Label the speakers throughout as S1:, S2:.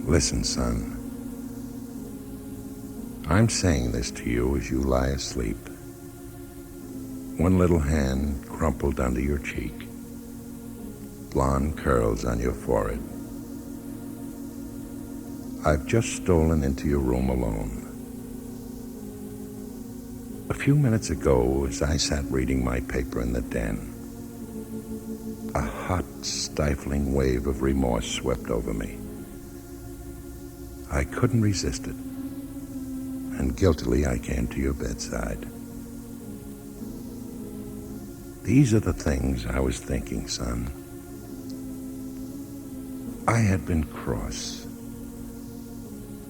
S1: Listen, son. I'm saying this to you as you lie asleep. One little hand crumpled under your cheek. Blonde curls on your forehead. I've just stolen into your room alone. A few minutes ago, as I sat reading my paper in the den, a hot, stifling wave of remorse swept over me. I couldn't resist it, and guiltily I came to your bedside. These are the things I was thinking, son. I had been cross.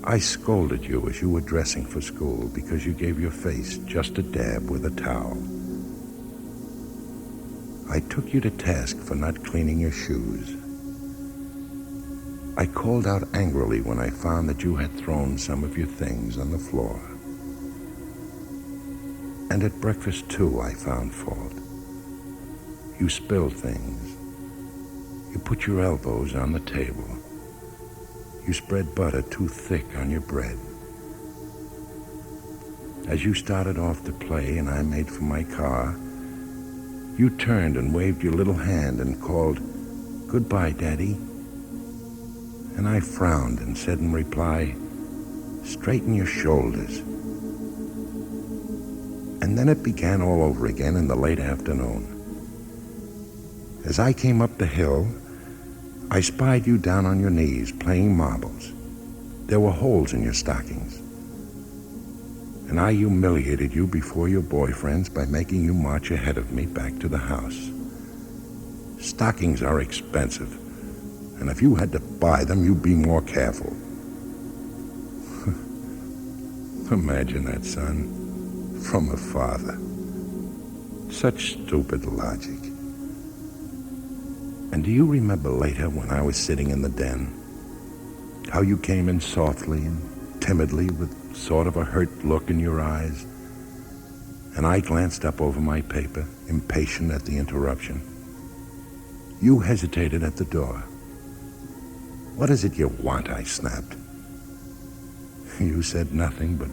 S1: I scolded you as you were dressing for school because you gave your face just a dab with a towel. I took you to task for not cleaning your shoes. I called out angrily when I found that you had thrown some of your things on the floor. And at breakfast, too, I found fault. You spilled things. You put your elbows on the table. You spread butter too thick on your bread. As you started off to play and I made for my car, you turned and waved your little hand and called, "Goodbye, Daddy." And I frowned and said in reply, "Straighten your shoulders." And then it began all over again in the late afternoon. As I came up the hill, I spied you down on your knees playing marbles. There were holes in your stockings. And I humiliated you before your boyfriends by making you march ahead of me back to the house. Stockings are expensive, and if you had to buy them, you'd be more careful. Imagine that, son, from a father. Such stupid logic. And do you remember later when I was sitting in the den, how you came in softly and timidly with sort of a hurt look in your eyes? And I glanced up over my paper, impatient at the interruption. You hesitated at the door. "What is it you want?" I snapped. You said nothing, but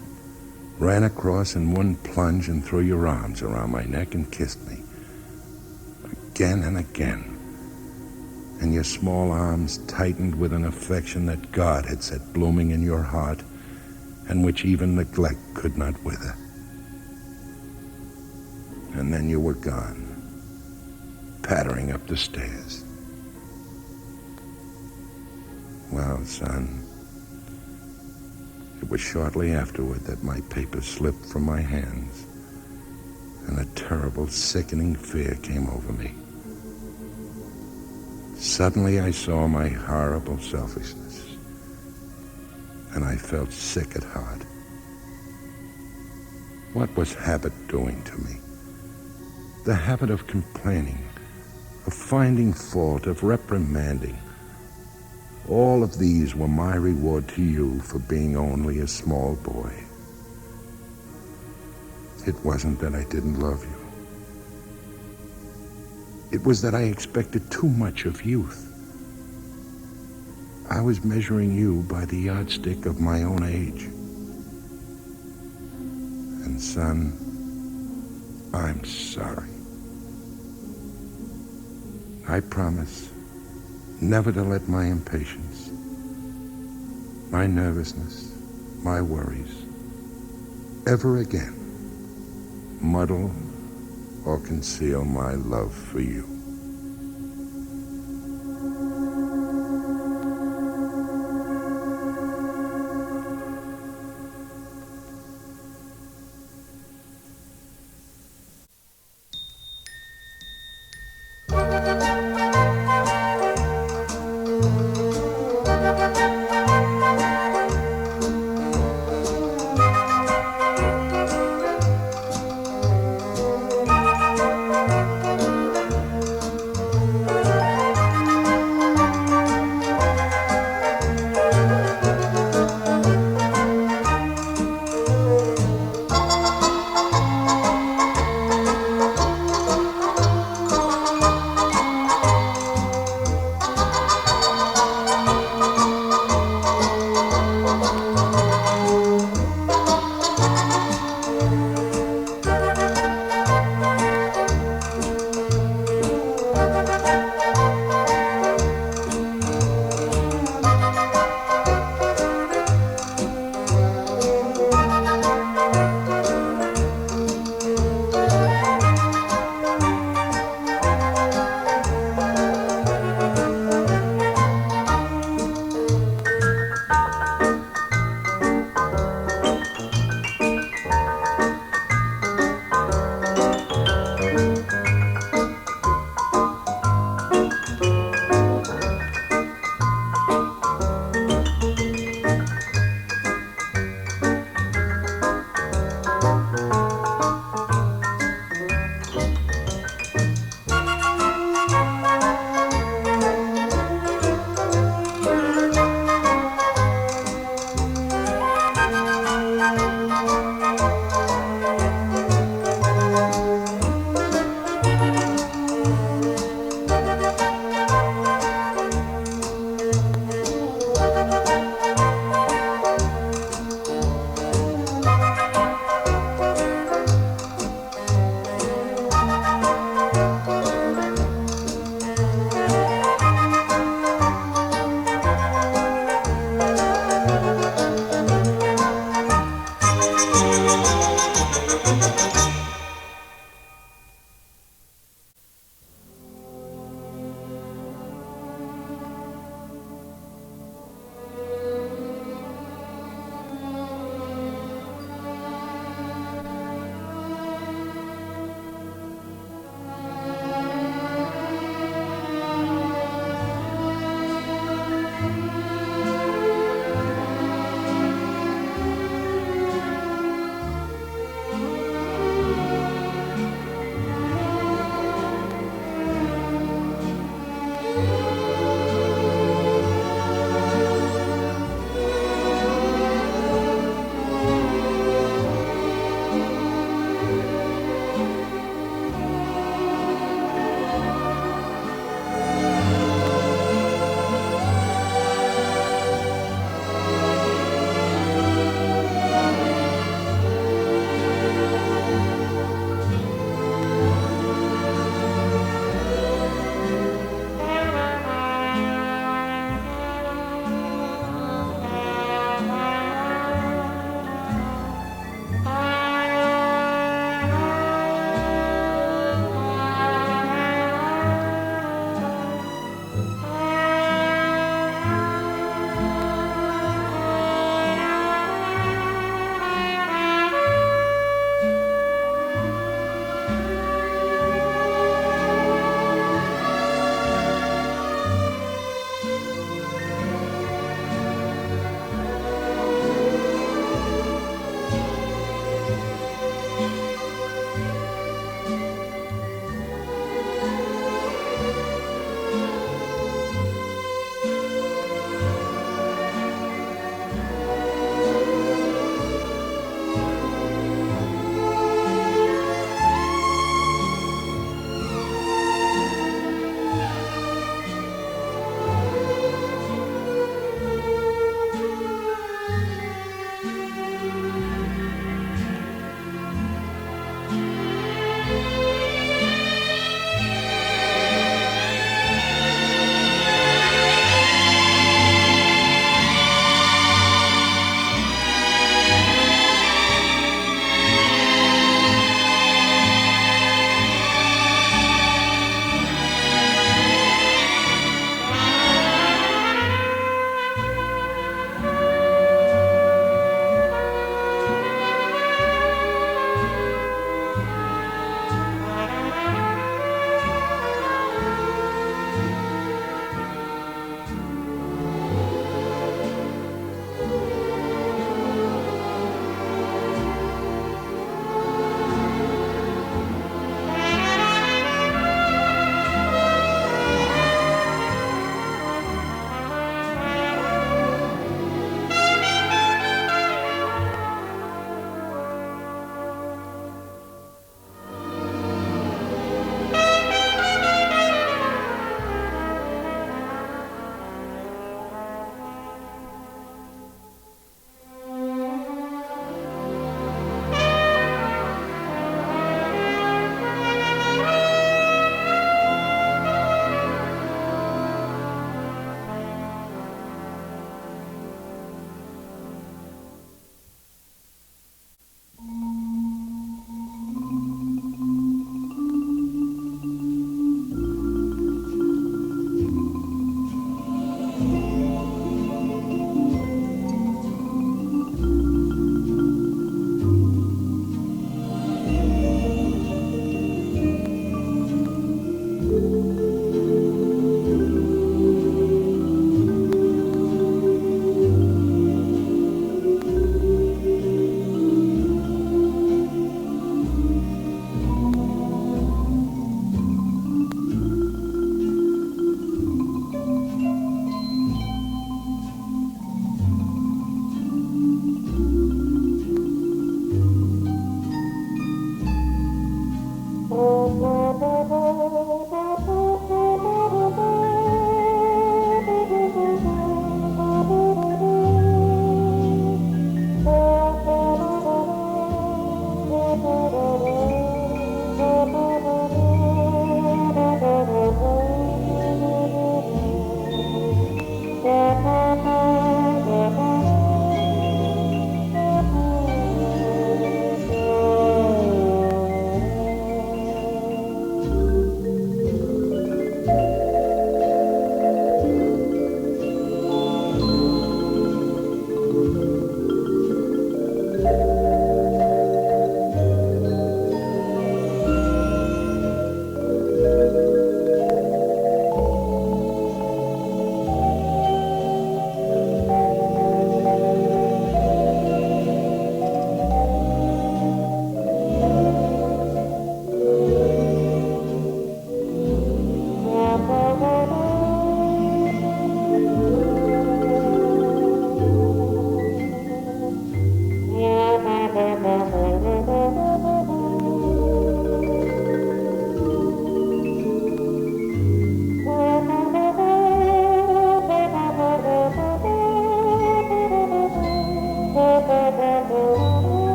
S1: ran across in one plunge and threw your arms around my neck and kissed me. Again and again. And your small arms tightened with an affection that God had set blooming in your heart and which even neglect could not wither. And then you were gone, pattering up the stairs. Well, son, it was shortly afterward that my paper slipped from my hands and a terrible, sickening fear came over me. Suddenly I saw my horrible selfishness, and I felt sick at heart. What was habit doing to me? The habit of complaining, of finding fault, of reprimanding. All of these were my reward to you for being only a small boy. It wasn't that I didn't love you. It was that I expected too much of youth. I was measuring you by the yardstick of my own age. And son, I'm sorry. I promise never to let my impatience, my nervousness, my worries, ever again muddle or conceal my love for you.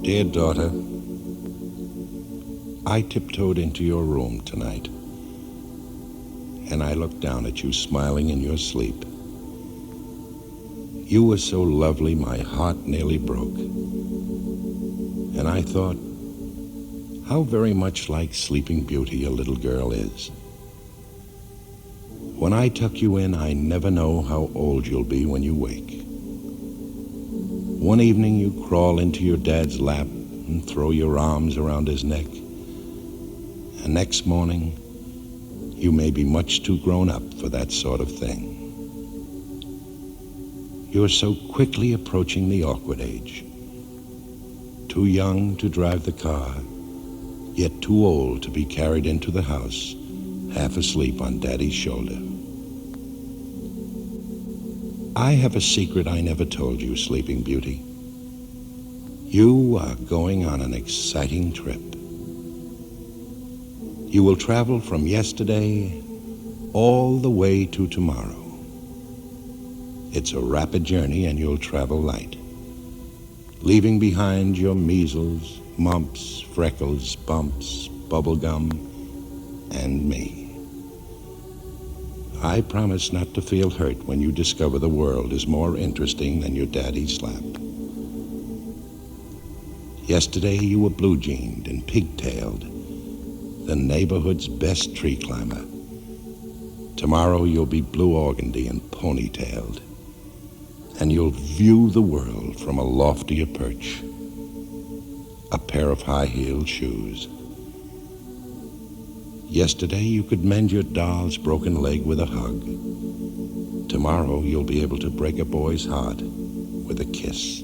S1: Dear daughter, I tiptoed into your room tonight, and I looked down at you smiling in your sleep. You were so lovely, my heart nearly broke. And I thought, how very much like Sleeping Beauty a little girl is. When I tuck you in, I never know how old you'll be when you wake. One evening you crawl into your dad's lap and throw your arms around his neck. And next morning, you may be much too grown up for that sort of thing. You're so quickly approaching the awkward age. Too young to drive the car, yet too old to be carried into the house, half asleep on Daddy's shoulder. I have a secret I never told you, Sleeping Beauty. You are going on an exciting trip. You will travel from yesterday all the way to tomorrow. It's a rapid journey and you'll travel light, leaving behind your measles, mumps, freckles, bumps, bubble gum, and me. I promise not to feel hurt when you discover the world is more interesting than your daddy's lap. Yesterday you were blue-jeaned and pigtailed, the neighborhood's best tree climber. Tomorrow you'll be blue organdy and ponytailed, and you'll view the world from a loftier perch. A pair of high-heeled shoes. Yesterday you could mend your doll's broken leg with a hug. Tomorrow you'll be able to break a boy's heart with a kiss.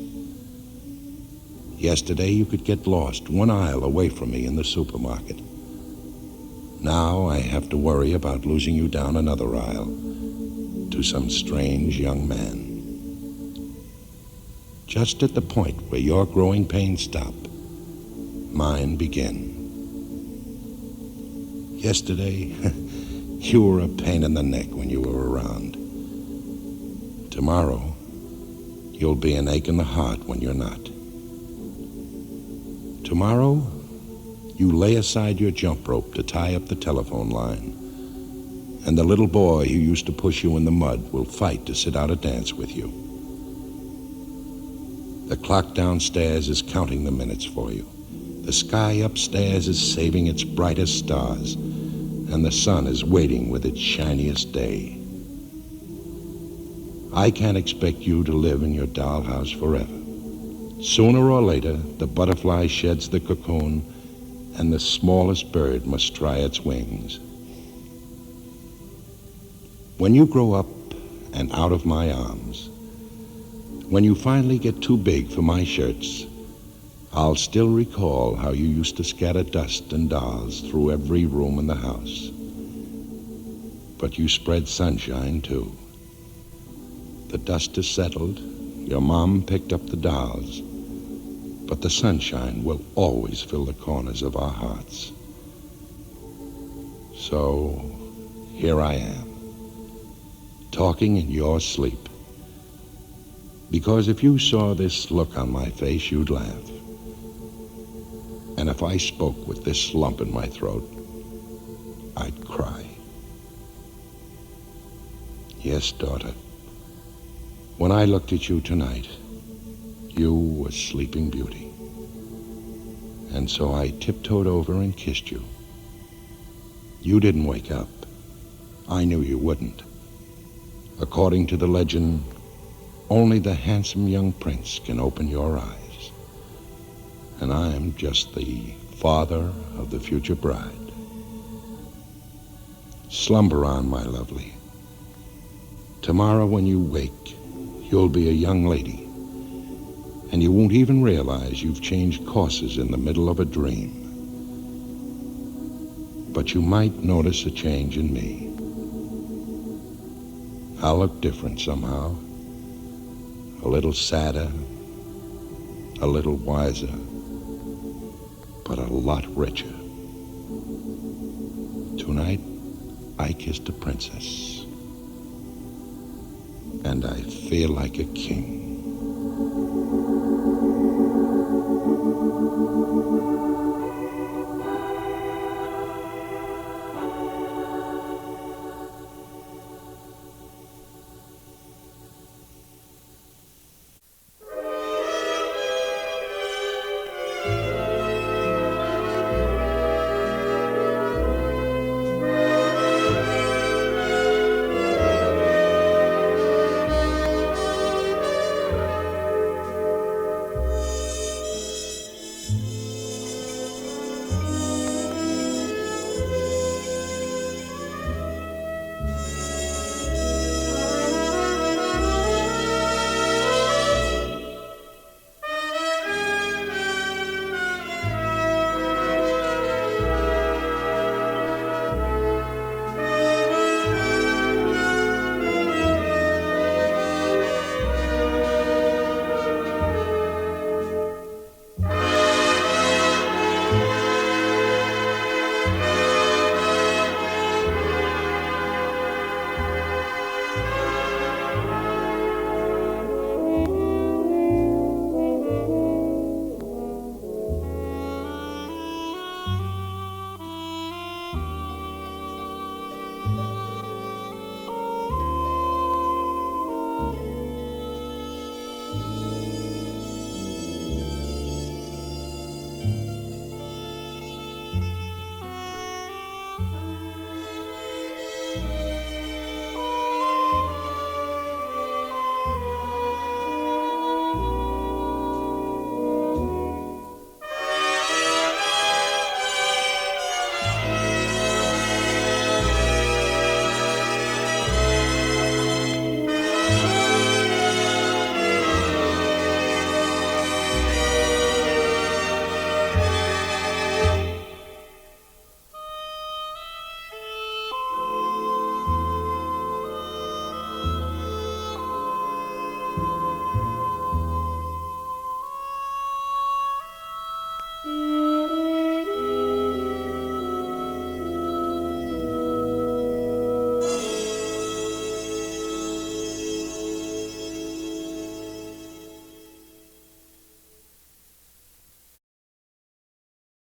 S1: Yesterday you could get lost one aisle away from me in the supermarket. Now I have to worry about losing you down another aisle to some strange young man. Just at the point where your growing pains stop, mine begin. Yesterday, you were a pain in the neck when you were around. Tomorrow, you'll be an ache in the heart when you're not. Tomorrow, you lay aside your jump rope to tie up the telephone line, and the little boy who used to push you in the mud will fight to sit out a dance with you. The clock downstairs is counting the minutes for you. The sky upstairs is saving its brightest stars, and the sun is waiting with its shiniest day. I can't expect you to live in your dollhouse forever. Sooner or later, the butterfly sheds the cocoon, and the smallest bird must try its wings. When you grow up and out of my arms, when you finally get too big for my shirts, I'll still recall how you used to scatter dust and dolls through every room in the house. But you spread sunshine, too. The dust is settled, your mom picked up the dolls, but the sunshine will always fill the corners of our hearts. So, here I am, talking in your sleep. Because if you saw this look on my face, you'd laugh. And if I spoke with this lump in my throat, I'd cry. Yes, daughter, when I looked at you tonight, you were Sleeping Beauty. And so I tiptoed over and kissed you. You didn't wake up. I knew you wouldn't. According to the legend, only the handsome young prince can open your eyes. And I'm just the father of the future bride. Slumber on, my lovely. Tomorrow when you wake, you'll be a young lady, and you won't even realize you've changed courses in the middle of a dream. But you might notice a change in me. I'll look different somehow, a little sadder, a little wiser, but a lot richer. Tonight, I kissed a princess, and I feel like a king.